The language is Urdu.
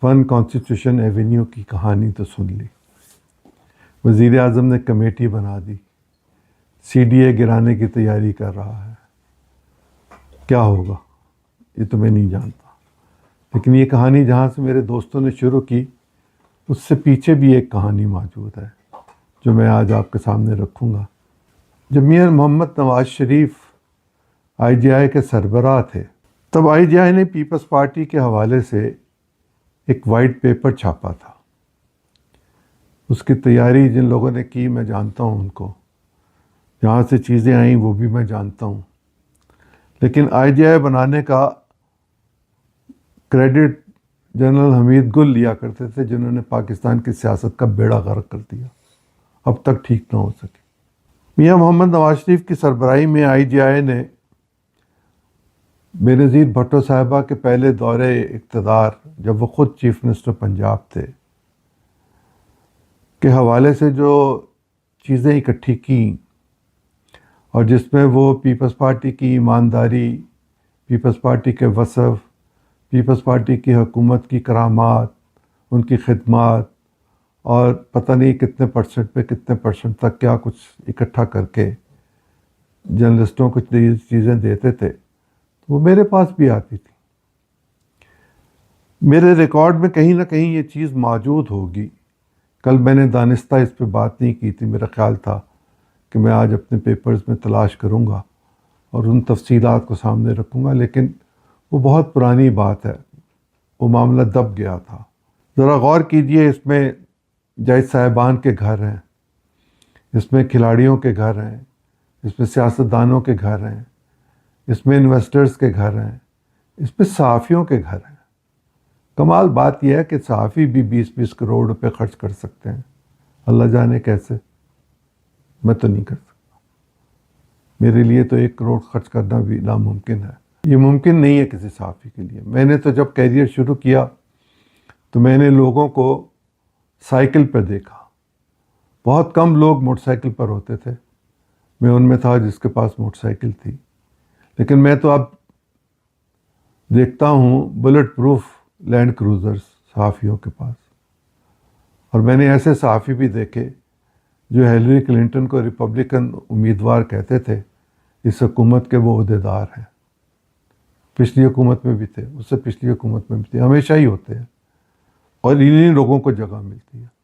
ون کانسٹیٹیوشن ایونیو کی کہانی تو سن لی، وزیر اعظم نے کمیٹی بنا دی، سی ڈی اے گرانے کی تیاری کر رہا ہے، کیا ہوگا یہ تو میں نہیں جانتا، لیکن یہ کہانی جہاں سے میرے دوستوں نے شروع کی اس سے پیچھے بھی ایک کہانی موجود ہے جو میں آج آپ کے سامنے رکھوں گا۔ جب میاں محمد نواز شریف آئی جی آئی کے سربراہ تھے تب آئی جی آئی نے پیپلز پارٹی کے حوالے سے ایک وائٹ پیپر چھاپا تھا۔ اس کی تیاری جن لوگوں نے کی میں جانتا ہوں ان کو، جہاں سے چیزیں آئیں وہ بھی میں جانتا ہوں، لیکن آئی جی آئی بنانے کا کریڈٹ جنرل حمید گل لیا کرتے تھے، جنہوں نے پاکستان کی سیاست کا بیڑا غرق کر دیا، اب تک ٹھیک نہ ہو سکے۔ میاں محمد نواز شریف کی سربراہی میں آئی جی آئی نے بے نظیر بھٹو صاحبہ کے پہلے دورے اقتدار، جب وہ خود چیف منسٹر پنجاب تھے، کے حوالے سے جو چیزیں اکٹھی کیں اور جس میں وہ پیپلز پارٹی کی ایمانداری، پیپلز پارٹی کے وصف، پیپلز پارٹی کی حکومت کی کرامات، ان کی خدمات، اور پتہ نہیں کتنے پرسنٹ پہ کتنے پرسنٹ تک کیا کچھ اکٹھا کر کے جرنلسٹوں کو چیزیں دیتے تھے، وہ میرے پاس بھی آتی تھی۔ میرے ریکارڈ میں کہیں نہ کہیں یہ چیز موجود ہوگی۔ کل میں نے دانستہ اس پہ بات نہیں کی تھی، میرا خیال تھا کہ میں آج اپنے پیپرز میں تلاش کروں گا اور ان تفصیلات کو سامنے رکھوں گا، لیکن وہ بہت پرانی بات ہے، وہ معاملہ دب گیا تھا۔ ذرا غور کیجئے، اس میں جج صاحبان کے گھر ہیں، اس میں کھلاڑیوں کے گھر ہیں، اس میں سیاستدانوں کے گھر ہیں، اس میں انویسٹرز کے گھر ہیں، اس میں صحافیوں کے گھر ہیں۔ کمال بات یہ ہے کہ صحافی بھی 20-20 کروڑ روپے خرچ کر سکتے ہیں، اللہ جانے کیسے، میں تو نہیں کر سکتا۔ میرے لیے تو 1 کروڑ خرچ کرنا بھی ناممکن ہے، یہ ممکن نہیں ہے کسی صحافی کے لیے۔ میں نے تو جب کیریئر شروع کیا تو میں نے لوگوں کو سائیکل پہ دیکھا، بہت کم لوگ موٹر سائیکل پر ہوتے تھے، میں ان میں تھا جس کے پاس موٹر سائیکل تھی، لیکن میں تو اب دیکھتا ہوں بلٹ پروف لینڈ کروزرز صحافیوں کے پاس، اور میں نے ایسے صحافی بھی دیکھے جو ہیلری کلنٹن کو ریپبلکن امیدوار کہتے تھے، اس حکومت کے وہ عہدیدار ہیں، پچھلی حکومت میں بھی تھے، اس سے پچھلی حکومت میں بھی تھے، ہمیشہ ہی ہوتے ہیں، اور انہی لوگوں کو جگہ ملتی ہے۔